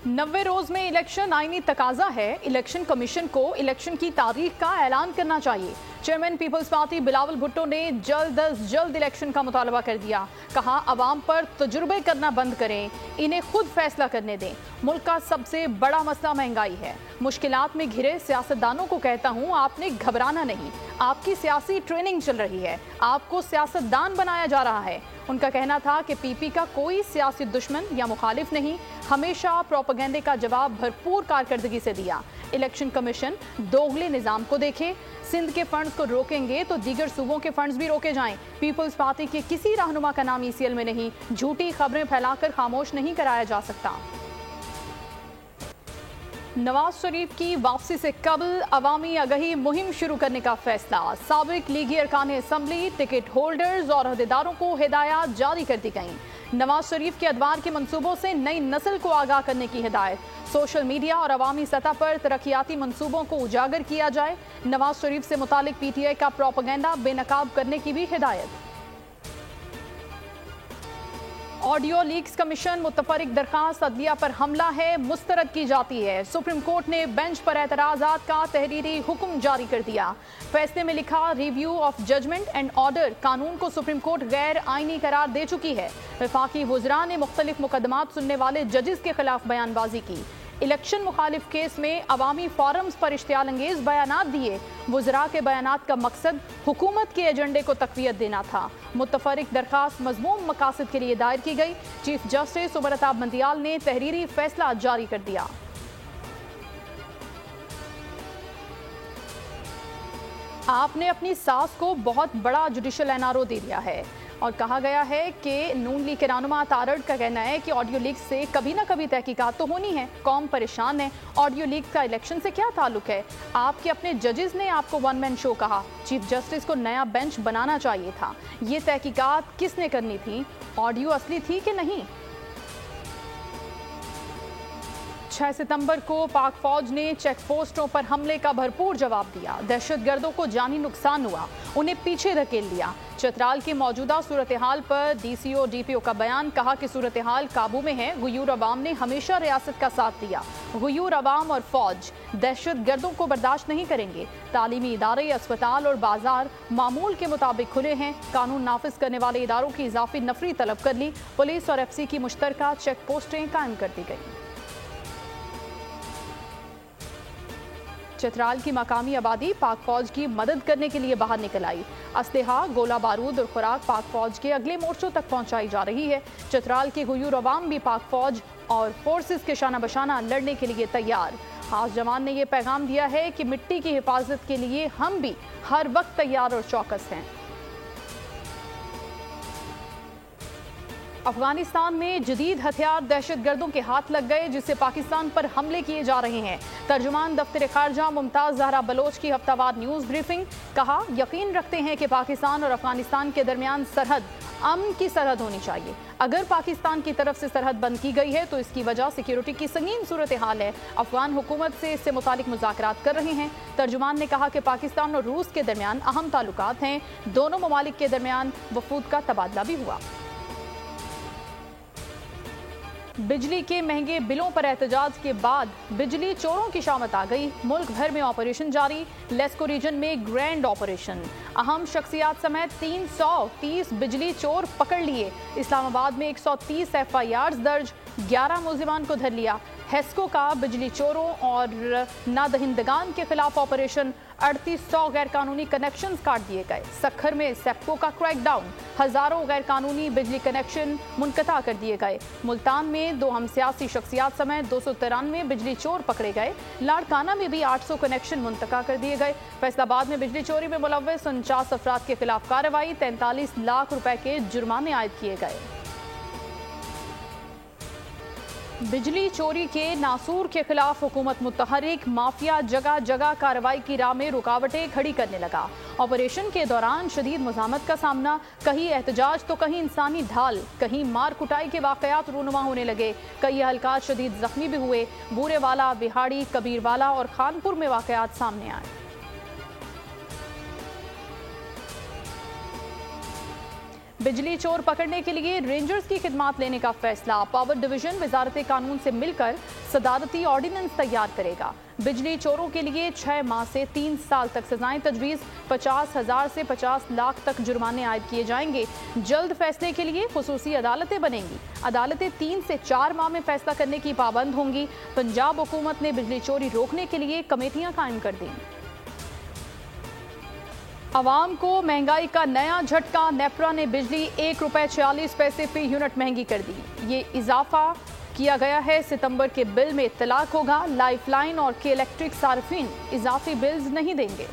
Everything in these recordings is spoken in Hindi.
90 रोज में इलेक्शन आईनी तकाजा है। इलेक्शन कमीशन को इलेक्शन की तारीख का ऐलान करना चाहिए। Chairman people's party Bilawal Bhutto ने जल्द अज जल्द इलेक्शन का मुतालबा कर दिया। कहा, अवाम पर तजुर्बे करना बंद करें, इन्हें खुद फैसला करने दें। मुल्क का सबसे बड़ा मसला महंगाई है। मुश्किलात में घिरे सियासतदानों को कहता हूं, आपने घबराना नहीं। आपकी सियासी ट्रेनिंग चल रही है, आपको सियासतदान बनाया जा रहा है। उनका कहना था कि पीपी का कोई सियासी दुश्मन या मुखालिफ नहीं, हमेशा प्रोपेगेंडे का जवाब भरपूर कारकर्दगी से दिया। इलेक्शन कमीशन दोगले निजाम को देखे। सिंध के फंड्स को रोकेंगे तो दीगर सूबों के फंड्स भी रोके जाएं। पीपल्स पार्टी के किसी रहनुमा का नाम ईसीएल में नहीं। झूठी खबरें फैलाकर खामोश नहीं कराया जा सकता। नवाज शरीफ की वापसी से कबल अवामी आगाही मुहिम शुरू करने का फैसला। साबिक लीगी अरकान असम्बली, टिकट होल्डर्स और अहदेदारों को हिदायत जारी कर दी गई। नवाज शरीफ के अदवार के मंसूबों से नई नस्ल को आगाह करने की हिदायत। सोशल मीडिया और अवामी सतह पर तरक्याती मंसूबों को उजागर किया जाए। नवाज शरीफ से मुतालिक पीटीआई का प्रोपेगेंडा बेनकाब करने की भी हिदायत। ऑडियो लीक्स कमीशन मुतफरिक दरखास्त अदलिया पर हमला है, मुस्तरद की जाती है। सुप्रीम कोर्ट ने बेंच पर एतराज़ात का तहरीरी हुक्म जारी कर दिया। फैसले में लिखा, review of judgement and order कानून को सुप्रीम कोर्ट गैर आईनी करार दे चुकी है। वफाकी वुज़रा ने मुख्तलिफ मुकदमात सुनने वाले जजेस के खिलाफ बयानबाजी की। इलेक्शन मुखालिफ केस में अवामी फोरम्स पर इश्तियाल अंगेज बयानात दिए। वुज़रा के बयानात का मकसद हुकूमत के एजेंडे को तक़वियत देना था। मुतफरिक दरखास्त मज़मूम मकासद के लिए दायर की गई। चीफ जस्टिस उमर अताब मंदियाल ने तहरीरी फैसला जारी कर दिया। आपने अपनी सास को बहुत बड़ा जुडिशल एनआरओ दे दिया है और कहा गया है कि नून लीग के रहनुमा तारड़ का कहना है कि ऑडियो लीक से कभी ना कभी तहकीकात तो होनी है। कौम परेशान है। ऑडियो लीक का इलेक्शन से क्या ताल्लुक है? आपके अपने जजेस ने आपको वन मैन शो कहा। चीफ जस्टिस को नया बेंच बनाना चाहिए था। ये तहकीकात किसने करनी थी? ऑडियो असली थी कि नहीं? 6 सितंबर को पाक फौज ने चेक पोस्टों पर हमले का भरपूर जवाब दिया। दहशतगर्दों को जानी नुकसान हुआ, उन्हें पीछे धकेल दिया। चतराल की मौजूदा सूरत हाल पर डीसीओ डीपीओ का बयान। कहा कि सूरत हाल काबू में है। गुयूर अवाम ने हमेशा रियासत का साथ दिया। गुयूर अवाम और फौज दहशतगर्दों को बर्दाश्त नहीं करेंगे। तालीमी इदारे, अस्पताल और बाजार मामूल के मुताबिक खुले हैं। कानून नाफिज करने वाले इदारों की इजाफी नफरी तलब कर ली। पुलिस और एफसी की मुश्तरका चेक पोस्टें कायम कर दी गई। चतराल की मकामी आबादी पाक फौज की मदद करने के लिए बाहर निकल आई। असलहा, गोला बारूद और खुराक पाक फौज के अगले मोर्चों तक पहुंचाई जा रही है। चतराल की गुयूर अवाम भी पाक फौज और फोर्सेस के शाना बशाना लड़ने के लिए तैयार। खास जवान ने यह पैगाम दिया है कि मिट्टी की हिफाजत के लिए हम भी हर वक्त तैयार और चौकस हैं। अफगानिस्तान में जदीद हथियार दहशतगर्दों के हाथ लग गए, जिससे पाकिस्तान पर हमले किए जा रहे हैं। तर्जुमान दफ्तर खारजा मुमताज जहरा बलोच की हफ्तावार न्यूज़ ब्रीफिंग। कहा, यकीन रखते हैं कि पाकिस्तान और अफगानिस्तान के दरमियान सरहद अमन की सरहद होनी चाहिए। अगर पाकिस्तान की तरफ से सरहद बंद की गई है तो इसकी वजह सिक्योरिटी की संगीन सूरत हाल है। अफगान हुकूमत से इससे मुतालिक मुज़ाकरात कर रहे हैं। तर्जुमान ने कहा कि पाकिस्तान और रूस के दरमियान अहम ताल्लुकात हैं। दोनों ममालिक के दरमियान वफूद का तबादला भी हुआ। बिजली के महंगे बिलों पर एहतजाज के बाद बिजली चोरों की शामत आ गई। मुल्क भर में ऑपरेशन जारी। लेस्को रीजन में ग्रैंड ऑपरेशन। अहम शख्सियात समेत 330 बिजली चोर पकड़ लिए। इस्लामाबाद में 130 FIRs दर्ज। 11 मुलजिमान को धर लिया। हेस्को का बिजली चोरों और नादहिंदगान के खिलाफ ऑपरेशन। 3800 गैर कानूनी कनेक्शन काट दिए गए। सखर में सेप्को का क्रैकडाउन। हजारों गैर कानूनी बिजली कनेक्शन मुनक़ता कर दिए गए। मुल्तान में 2 हम सियासी शख्सियात समेत 293 बिजली चोर पकड़े गए। लाड़काना में भी 800 कनेक्शन मुंतका कर दिए गए। फैसलाबाद में बिजली चोरी में मुलव्वस 49 अफराद के खिलाफ कार्रवाई। 43 लाख रुपए के जुर्माने आयद किए गए। बिजली चोरी के नासूर के खिलाफ हुकूमत मुतहरिक। माफिया जगह जगह कार्रवाई की राह में रुकावटें खड़ी करने लगा। ऑपरेशन के दौरान शदीद मुज़ाहमत का सामना। कहीं एहतजाज तो कहीं इंसानी ढाल, कहीं मार कुटाई के वाक़यात रूनुमा होने लगे। कई अहलकार शदीद जख्मी भी हुए। बूरेवाला, बिहाड़ी, कबीरवाला और खानपुर में वाक़यात सामने आए। बिजली चोर पकड़ने के लिए रेंजर्स की खिदमत लेने का फैसला। पावर डिवीजन वजारत कानून से मिलकर सदारती ऑर्डिनेंस तैयार करेगा। बिजली चोरों के लिए 6 माह से 3 साल तक सजाएं तजवीज़। 50,000 से 50 लाख तक जुर्माने आयद किए जाएंगे। जल्द फैसले के लिए खुसूसी अदालतें बनेंगी। अदालतें 3 से 4 माह में फैसला करने की पाबंद होंगी। पंजाब हुकूमत ने बिजली चोरी रोकने के लिए कमेटियां कायम कर दी। आवाम को महंगाई का नया झटका। नेपरा ने बिजली ₹1.46 फी यूनिट महंगी कर दी। ये इजाफा किया गया है। सितंबर के बिल में इत्तलाक होगा। लाइफलाइन और के इलेक्ट्रिक सार्फिन इजाफी बिल्स नहीं देंगे।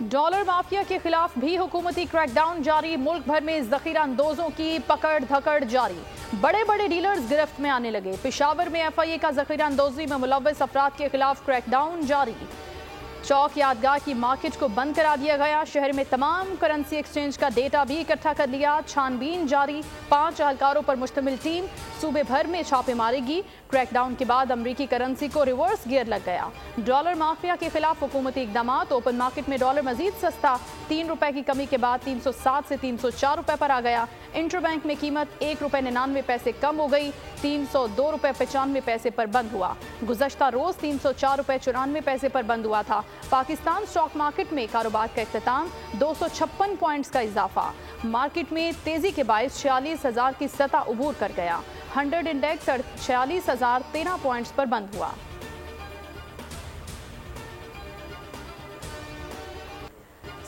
डॉलर माफिया के खिलाफ भी हुकूमती क्रैकडाउन जारी। मुल्क भर में जखीरा अंदोजों की पकड़ धकड़ जारी। बड़े बड़े डीलर्स गिरफ्त में आने लगे। पेशावर में FIA का जखीरा अंदोजी में मुलव्वस अफराद के खिलाफ क्रैकडाउन जारी। चौक यादगार की मार्केट को बंद करा दिया गया। शहर में तमाम करेंसी एक्सचेंज का डेटा भी इकट्ठा कर लिया। छानबीन जारी। 5 एहलकारों पर मुश्तमिल टीम सूबे भर में छापे मारेगी। क्रैकडाउन के बाद अमरीकी करेंसी को रिवर्स गियर लग गया। डॉलर माफिया के खिलाफ हुकूमती इकदाम। ओपन मार्केट में डॉलर मजीद सस्ता। ₹3 की कमी के बाद 307 से 304 रुपए पर आ गया। इंटरबैंक में कीमत ₹1.99 कम हो गई। ₹302.95 पर बंद हुआ। गुज़श्ता रोज ₹304.94 पर बंद हुआ था। पाकिस्तान स्टॉक मार्केट में कारोबार का इख्तिताम। 256 पॉइंट्स का इजाफा। मार्केट में तेजी के बायस 46,000 की सतह उबूर कर गया। 100 इंडेक्स 46,013 पॉइंट्स पर बंद हुआ।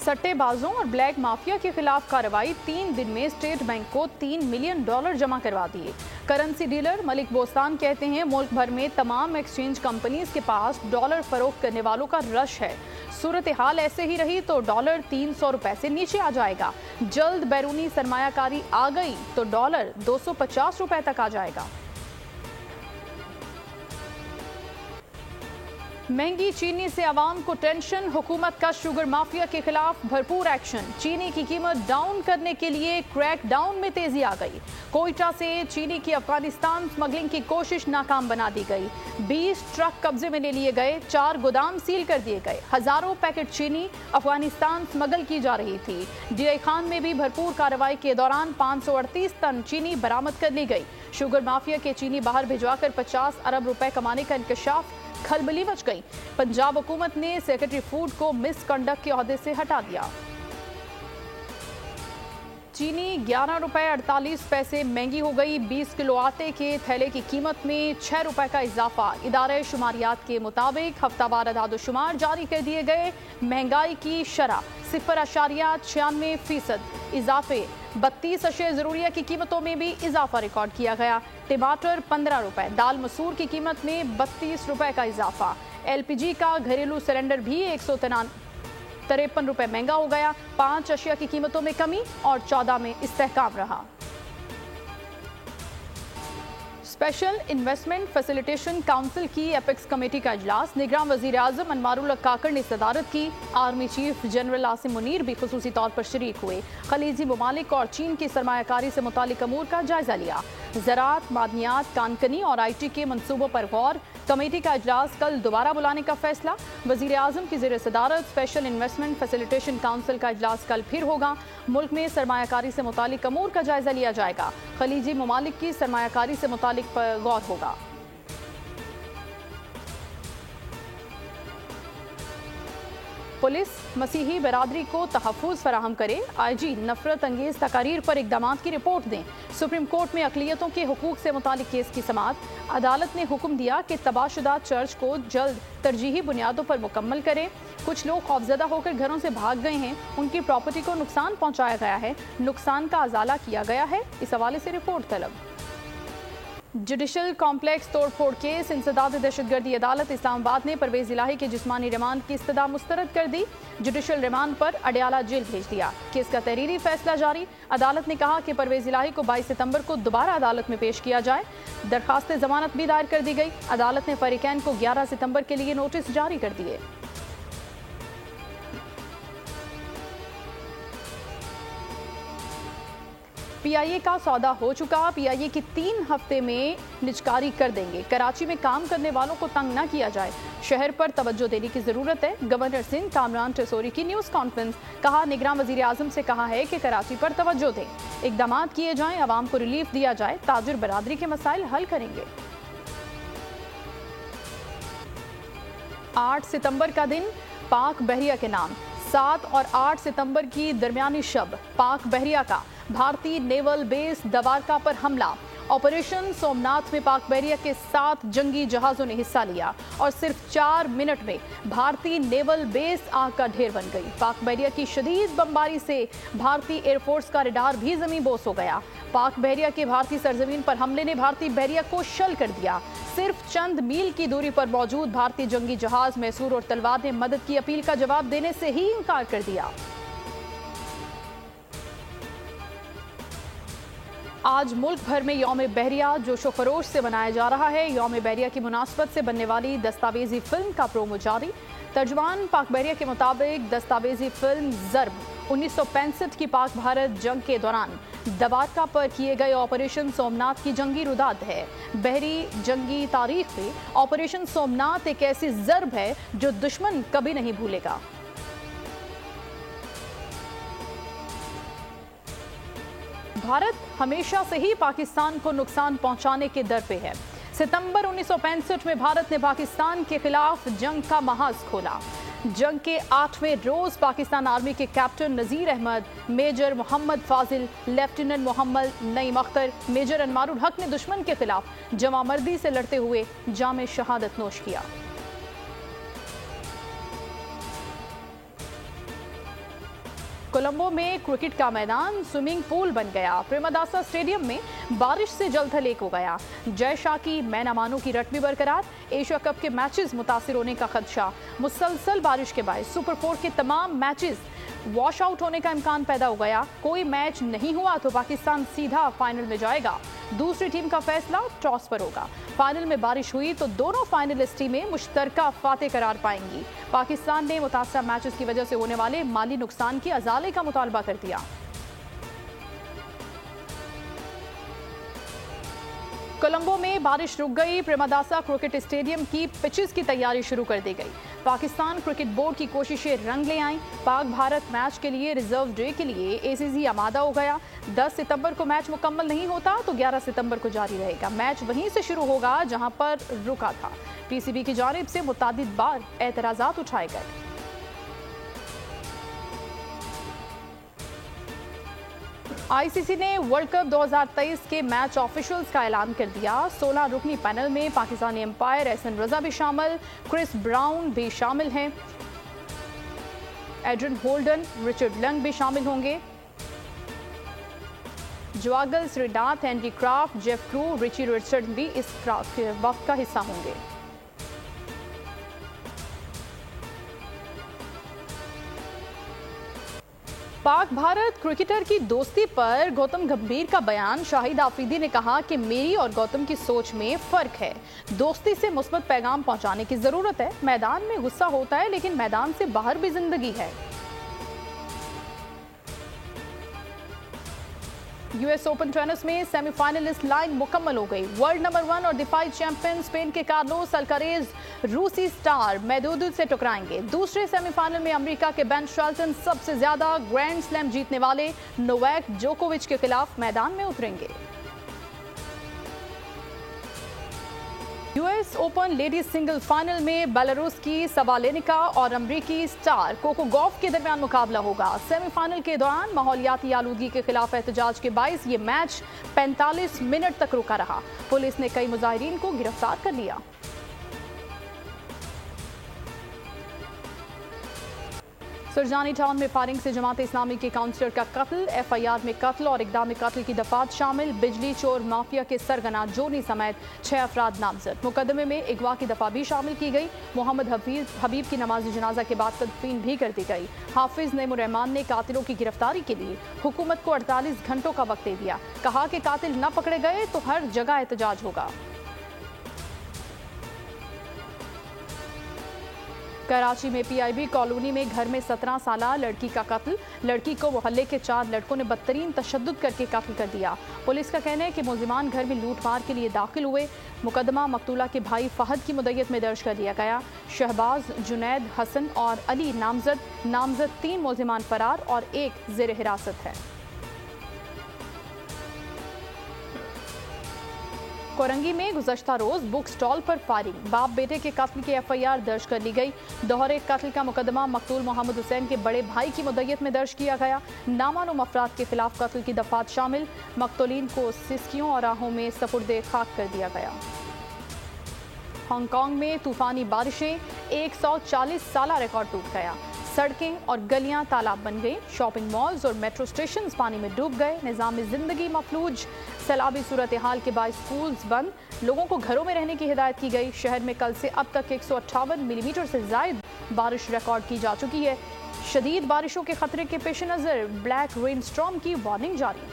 सट्टेबाजों और ब्लैक माफिया के खिलाफ कार्रवाई। 3 दिन में स्टेट बैंक को $3 मिलियन जमा करवा दिए। करेंसी डीलर मलिक बोस्तान कहते हैं मुल्क भर में तमाम एक्सचेंज कंपनीज के पास डॉलर फरोख्त करने वालों का रश है। सूरत हाल ऐसे ही रही तो डॉलर ₹300 से नीचे आ जाएगा। जल्द बैरूनी सरमायाकारी आ गई तो डॉलर ₹250 तक आ जाएगा। महंगी चीनी से आवाम को टेंशन। हुकूमत का शुगर माफिया के खिलाफ भरपूर एक्शन। चीनी की कीमत डाउन करने के लिए क्रैक डाउन में तेजी आ गई। कोयटा से चीनी की अफगानिस्तान स्मगलिंग की कोशिश नाकाम बना दी गई। 20 ट्रक कब्जे में ले लिए गए। 4 गोदाम सील कर दिए गए। हजारों पैकेट चीनी अफगानिस्तान स्मगल की जा रही थी। DI खान में भी भरपूर कार्रवाई के दौरान 538 टन चीनी बरामद कर ली गई। शुगर माफिया के चीनी बाहर भिजवाकर 50 अरब रुपए कमाने का इंकशाफ। खलबली मच गई। पंजाब हुकूमत ने सेक्रेटरी फूड को मिसकंडक्ट के ओहदे से हटा दिया। चीनी ₹11.48 महंगी हो गई। 20 किलो आटे के थैले की कीमत में ₹6 का इजाफा। इदारे शुमारियात के मुताबिक हफ्तावार अदाद-ओ-शुमार जारी कर दिए गए। महंगाई की शरह 0.96%। इजाफे 32 अशे ज़रूरिया की कीमतों में भी इजाफा रिकॉर्ड किया गया। टमाटर ₹15। दाल मसूर की कीमत में ₹32 का इजाफा। LPG का घरेलू सिलेंडर भी ₹153 महंगा हो गया। 5 अशिया की कीमतों में कमी और 14 में इस्तेहकाम रहा। स्पेशल इन्वेस्टमेंट फैसिलिटेशन काउंसिल की एपेक्स कमेटी का इजलास। निगरान वजीर आजम अनवारुल हक काकड़ ने सदारत की। Army chief general Asim Munir भी खुसूसी तौर पर शरीक हुए। खलीजी ममालिक और चीन की सरमायाकारी से मुतालिक अमूर का जायजा लिया। ज़राअत, मादनियात, कानकनी और IT के मनसूबों पर गौर। कमेटी का इजलास कल दोबारा बुलाने का फैसला। वजीर आजम की ज़ेर सदारत स्पेशल इन्वेस्टमेंट फैसिलिटेशन काउंसिल का इजलास कल फिर होगा। मुल्क में सरमायाकारी से मुतालिक अमूर का जायजा लिया जाएगा। खलीजी ममालिक की सरमायाकारी से मुतालिक पर गौर होगा। पुलिस मसीही बरादरी को तहफ़्फ़ुज़ फराहम करे। IG नफरत अंगेज तकारीर पर इक़दामात की रिपोर्ट दें। सुप्रीम कोर्ट में अक़लियतों के हुकूक से मुतालिक केस की समाअत। अदालत ने हुक्म दिया कि तबाहशुदा चर्च को जल्द तरजीही बुनियादों पर मुकम्मल करें। कुछ लोग खौफजदा होकर घरों से भाग गए हैं। उनकी प्रॉपर्टी को नुकसान पहुँचाया गया है। नुकसान का अजाला किया गया है। इस हवाले से रिपोर्ट तलब। जुडिशल कॉम्प्लेक्स तोड़फोड़ केस। इंसदाद दहशतगर्दी अदालत इस्लामाबाद ने परवेज इलाही के जिस्मानी रिमांड की इस्तदा मुस्तरद कर दी। जुडिशल रिमांड पर अडयाला जेल भेज दिया। केस का तहरीरी फैसला जारी। अदालत ने कहा कि परवेज इलाही को 22 सितंबर को दोबारा अदालत में पेश किया जाए। दरखास्त जमानत भी दायर कर दी गई। अदालत ने फरीकैन को 11 सितंबर के लिए नोटिस जारी कर दिए। पीआईए का सौदा हो चुका, पीआईए की 3 हफ्ते में निजकारी कर देंगे। कराची में काम करने वालों को तंग न किया जाए, शहर पर तवज्जो देने की जरूरत है। गवर्नर सिंध कामरान टेसोरी की न्यूज कॉन्फ्रेंस, कहा निगरान वजीर आजम से कहा है कि कराची पर तवज्जो दें, इकदाम किए जाएं, आवाम को रिलीफ दिया जाए, ताजिर बरादरी के मसाइल हल करेंगे। 8 सितंबर का दिन पाक बहरिया के नाम। 7 और 8 सितंबर की दरमियानी शब पाक बहरिया का भारतीय नेवल बेस दवारका पर हमला। ऑपरेशन सोमनाथ में पाक बहरिया के 7 जंगी जहाजों ने हिस्सा लिया और सिर्फ 4 मिनट में भारतीय नेवल बेस आग का ढेर बन गई। पाक बहरिया की शदीद बमबारी से भारतीय एयरफोर्स का रडार भी जमीन बोस हो गया। पाक बहरिया के भारतीय सरजमीन पर हमले ने भारतीय बहरिया को शल कर दिया। सिर्फ चंद मील की दूरी पर मौजूद भारतीय जंगी जहाज मैसूर और तलवार ने मदद की अपील का जवाब देने से ही इनकार कर दिया। आज मुल्क भर में यौम बहरिया जोशो खरोश से मनाया जा रहा है। यौम बहरिया की मुनासबत से बनने वाली दस्तावेजी फिल्म का प्रोमो जारी। तर्जुमान पाक बहरिया के मुताबिक दस्तावेजी फिल्म ज़र्ब 1965 की पाक भारत जंग के दौरान दवारका पर किए गए ऑपरेशन सोमनाथ की जंगी रुदाद है। बहरी जंगी तारीख में ऑपरेशन सोमनाथ एक ऐसी ज़र्ब है जो दुश्मन कभी नहीं भूलेगा। भारत हमेशा से ही पाकिस्तान को नुकसान पहुंचाने के दर पे है। सितंबर 1965 में भारत ने पाकिस्तान के खिलाफ जंग का महाज खोला। जंग के 8वें रोज पाकिस्तान आर्मी के कैप्टन नजीर अहमद, मेजर मोहम्मद फाजिल, लेफ्टिनेंट मोहम्मद नईम अख्तर, मेजर अनवारुल हक ने दुश्मन के खिलाफ जमामर्दी से लड़ते हुए जामे शहादत नोश किया। कोलंबो में क्रिकेट का मैदान स्विमिंग पूल बन गया। प्रेमदासा स्टेडियम में बारिश से जलथल हो गया। जय शाह की मैं न मानू की रट भी बरकरार। एशिया कप के मैचेस मुतासिर होने का खदशा। मुसलसल बारिश के बाद सुपर 4 के तमाम मैचेस वॉश आउट होने का इम्कान पैदा हो गया। कोई मैच नहीं हुआ तो पाकिस्तान सीधा फाइनल में जाएगा। दूसरी टीम का फैसला टॉस पर होगा। फाइनल में बारिश हुई तो दोनों फाइनलिस्ट टीमें मुश्तरका फाते करार पाएंगी। पाकिस्तान ने मुतासरा मैचेस की वजह से होने वाले माली नुकसान की अजाले का मुतालबा कर दिया। कोलंबो में बारिश रुक गई। प्रेमदासा क्रिकेट स्टेडियम की पिचेस की तैयारी शुरू कर दी गई। पाकिस्तान क्रिकेट बोर्ड की कोशिशें रंग ले आईं। पाक भारत मैच के लिए रिजर्व डे के लिए एसीसी आमादा हो गया। 10 सितंबर को मैच मुकम्मल नहीं होता तो 11 सितंबर को जारी रहेगा। मैच वहीं से शुरू होगा जहां पर रुका था। पीसीबी की जानिब से मुतादिद बार एतराजात उठाए गए। आईसीसी ने वर्ल्ड कप 2023 के मैच ऑफिशियल्स का ऐलान कर दिया। 16 रुकनी पैनल में पाकिस्तानी एम्पायर एहसन रजा भी शामिल, क्रिस ब्राउन भी शामिल हैं, एड्रिन होल्डन, रिचर्ड लंग भी शामिल होंगे। Javagal Srinath, Henry Kraft, Jeff Crowe, Richie Richard भी इस वक्त का हिस्सा होंगे। पाक भारत क्रिकेटर की दोस्ती पर गौतम गंभीर का बयान। शाहिद आफरीदी ने कहा कि मेरी और गौतम की सोच में फर्क है। दोस्ती से मुस्बत पैगाम पहुंचाने की जरूरत है। मैदान में गुस्सा होता है लेकिन मैदान से बाहर भी जिंदगी है। यूएस ओपन टेनिस में सेमीफाइनलिस्ट लाइन मुकम्मल हो गई। वर्ल्ड नंबर 1 और डिफाई चैंपियन स्पेन के कार्लोस अल्कारेज रूसी स्टार मेदवेदेव से टकराएंगे। दूसरे सेमीफाइनल में अमेरिका के बेन शेल्टन सबसे ज्यादा ग्रैंड स्लैम जीतने वाले नोवाक जोकोविच के खिलाफ मैदान में उतरेंगे। US open ladies single final में बेलारूस की सवालेनिका और अमरीकी स्टार कोको गॉफ के दरमियान मुकाबला होगा। सेमीफाइनल के दौरान माहौलियाती आलूदगी के खिलाफ एहतजाज के बायस ये मैच 45 मिनट तक रुका रहा। पुलिस ने कई मुजाहिरीन को गिरफ्तार कर लिया। सुरजानी टाउन में फायरिंग से जमात इस्लामी के काउंसलर का कत्ल। एफआईआर में कत्ल और इकदाम कत्ल की दफात शामिल। बिजली चोर माफिया के सरगना जोनी समेत 6 अफराद नामजद। मुकदमे में अगवा की दफा भी शामिल की गई। मोहम्मद हबीब की नमाज जनाजा के बाद तदफीन भी कर दी गई। हाफिज नईमुर रहमान ने कातिलों की गिरफ्तारी के लिए हुकूमत को 48 घंटों का वक्त दे दिया। कहा कि कातिल न पकड़े गए तो हर जगह एहतजाज होगा। कराची में पीआईबी कॉलोनी में घर में 17 साला लड़की का कत्ल। लड़की को मोहल्ले के 4 लड़कों ने बदतरीन तशद्दुद करके कत्ल कर दिया। पुलिस का कहना है कि मुलजिमान घर में लूटमार के लिए दाखिल हुए। मुकदमा मकतूला के भाई फहद की मुद्दत में दर्ज कर दिया गया। शहबाज, जुनैद, हसन और अली नामजद 3 मुलजिमान फरार और 1 जेर हिरासत है। कोरंगी में गुज़श्ता रोज बुक स्टॉल पर फायरिंग। बाप बेटे के कत्ल की एफआईआर दर्ज कर ली गई। दोहरे कत्ल का मुकदमा मकतूल मोहम्मद हुसैन के बड़े भाई की मुद्दत में दर्ज किया गया। नामालूम अफराद के खिलाफ कत्ल की दफात शामिल। मकतूलीन को सिस्कियों और राहों में सपुर्दे खाक कर दिया गया। हांगकांग में तूफानी बारिशें, 140 साला रिकॉर्ड टूट गया। सड़कें और गलियां तालाब बन गई। शॉपिंग मॉल्स और मेट्रो स्टेशन पानी में डूब गए। निज़ाम जिंदगी मफलूज। सैलाबी सूरत हाल के बाद स्कूल्स बंद। लोगों को घरों में रहने की हिदायत की गई। शहर में कल से अब तक 158 मिलीमीटर से ज्यादा बारिश रिकॉर्ड की जा चुकी है। शदीद बारिशों के खतरे के पेश नजर ब्लैक रेन स्टॉर्म की वार्निंग जारी।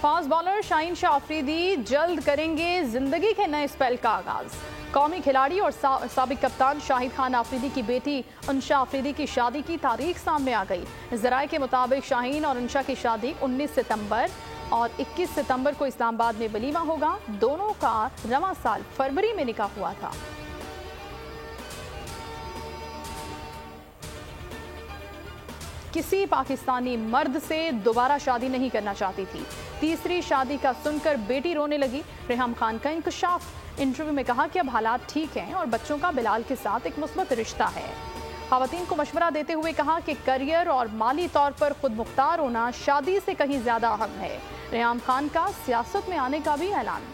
फास्ट बॉलर शाहीन शाह अफरीदी जल्द करेंगे जिंदगी के नए स्पेल का आगाज। कौमी खिलाड़ी और साबिक कप्तान शाहिद खान अफरीदी की बेटी अंशा अफरीदी की शादी की तारीख सामने आ गई। ज़राए के मुताबिक शाहीन और अंशा की शादी 19 सितंबर और 21 सितंबर को इस्लामाबाद में वलीमा होगा। दोनों का रवां साल फरवरी में निकाह हुआ था। किसी पाकिस्तानी मर्द से दोबारा शादी नहीं करना चाहती थी। तीसरी शादी का सुनकर बेटी रोने लगी। रेहम खान का इंकशाफ। इंटरव्यू में कहा कि अब हालात ठीक हैं और बच्चों का बिलाल के साथ एक मुस्बत रिश्ता है। ख़वातीन को मशवरा देते हुए कहा कि करियर और माली तौर पर खुद मुख्तार होना शादी से कहीं ज्यादा अहम है। रेहम खान का सियासत में आने का भी ऐलान।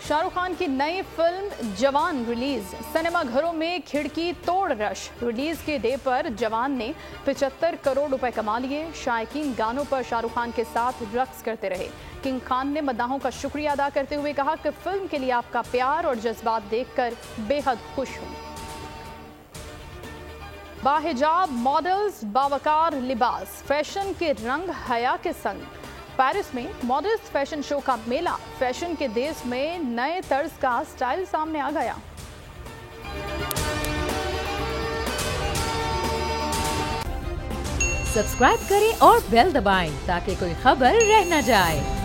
शाहरुख खान की नई फिल्म जवान रिलीज। सिनेमा घरों में खिड़की तोड़ रश। रिलीज के डे पर जवान ने 75 करोड़ रुपए कमा लिए। शायकीन गानों पर शाहरुख खान के साथ रक्स करते रहे। किंग खान ने मद्दाहों का शुक्रिया अदा करते हुए कहा कि फिल्म के लिए आपका प्यार और जज्बात देखकर बेहद खुश हूं। बाहिजाब मॉडल्स, बावकार लिबास, फैशन के रंग हया के संग। पेरिस में मॉडल्स फैशन शो का मेला। फैशन के देश में नए तर्ज का स्टाइल सामने आ गया। सब्सक्राइब करें और बेल दबाएं ताकि कोई खबर रह न जाए।